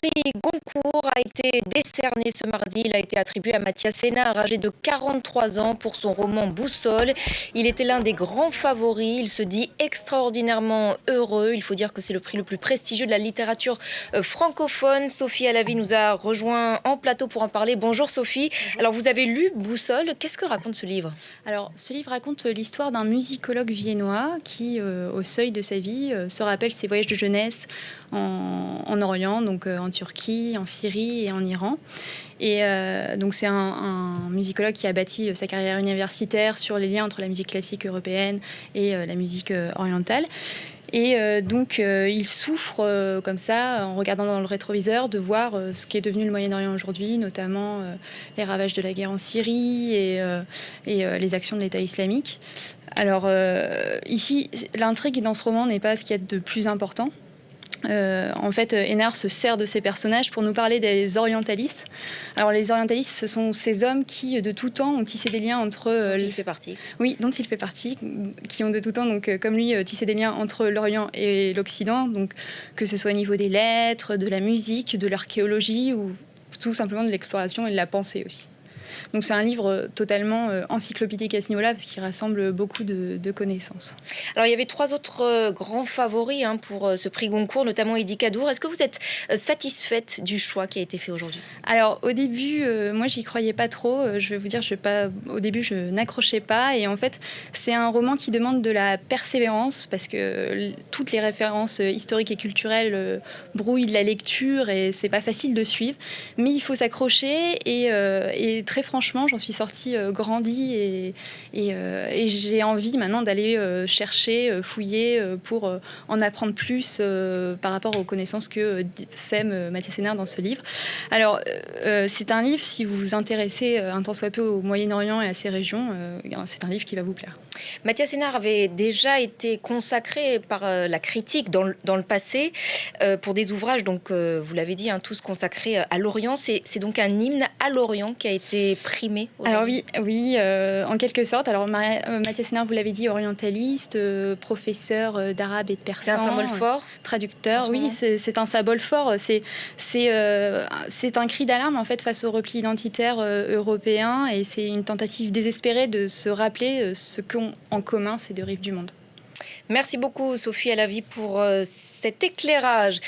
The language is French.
prix Goncourt a été décerné ce mardi. Il a été attribué à Mathias Sénard, âgé de 43 ans, pour son roman Boussole. Il était l'un des grands favoris. Il se dit extraordinairement heureux. Il faut dire que c'est le prix le plus prestigieux de la littérature francophone. Sophie Alavi nous a rejoint en plateau pour en parler. Bonjour Sophie. Bonjour. Alors vous avez lu Boussole. Qu'est-ce que raconte ce livre ? Alors, ce livre raconte l'histoire d'un musicologue viennois qui, au seuil de sa vie, se rappelle ses voyages de jeunesse en Orient, donc en Turquie, en Syrie et en Iran. Et donc c'est un musicologue qui a bâti sa carrière universitaire sur les liens entre la musique classique européenne et la musique orientale. Et il souffre comme ça, en regardant dans le rétroviseur, de voir ce qui est devenu le Moyen-Orient aujourd'hui, notamment les ravages de la guerre en Syrie et les actions de l'État islamique. Alors ici, l'intrigue dans ce roman n'est pas ce qu'il y a de plus important. En fait, Hénard se sert de ces personnages pour nous parler des orientalistes. Alors, les orientalistes, ce sont ces hommes qui, de tout temps, ont tissé des liens entre... dont il fait partie. Oui, dont il fait partie, qui ont de tout temps, donc, comme lui, tissé des liens entre l'Orient et l'Occident, donc que ce soit au niveau des lettres, de la musique, de l'archéologie, ou tout simplement de l'exploration et de la pensée aussi. Donc c'est un livre totalement encyclopédique à ce niveau-là, parce qu'il rassemble beaucoup de connaissances. Alors il y avait 3 autres grands favoris pour ce prix Goncourt, notamment Eddie Cadour. Est-ce que vous êtes satisfaite du choix qui a été fait aujourd'hui ? Alors au début, moi j'y croyais pas trop. Je vais vous dire, au début je n'accrochais pas. Et en fait, c'est un roman qui demande de la persévérance, parce que toutes les références historiques et culturelles brouillent de la lecture et c'est pas facile de suivre. Mais il faut s'accrocher et très franchement, j'en suis sortie grandie et j'ai envie maintenant d'aller chercher, fouiller pour en apprendre plus par rapport aux connaissances que sème Mathias Sénard dans ce livre. Alors, c'est un livre, si vous vous intéressez un tant soit peu au Moyen-Orient et à ces régions, c'est un livre qui va vous plaire. Mathias Sénard avait déjà été consacré par la critique dans le passé pour des ouvrages, donc vous l'avez dit, tous consacrés à l'Orient. C'est donc un hymne à l'Orient qui a été primé aujourd'hui. Alors oui, en quelque sorte. Alors Mathias Sénard, vous l'avez dit, orientaliste, professeur d'arabe et de persan. C'est un symbole fort. Traducteur, oui, c'est un symbole fort. C'est un cri d'alarme en fait face au repli identitaire européen, et c'est une tentative désespérée de se rappeler ce qu'ont en commun ces deux rives du monde. Merci beaucoup Sophie Alavi pour cet éclairage.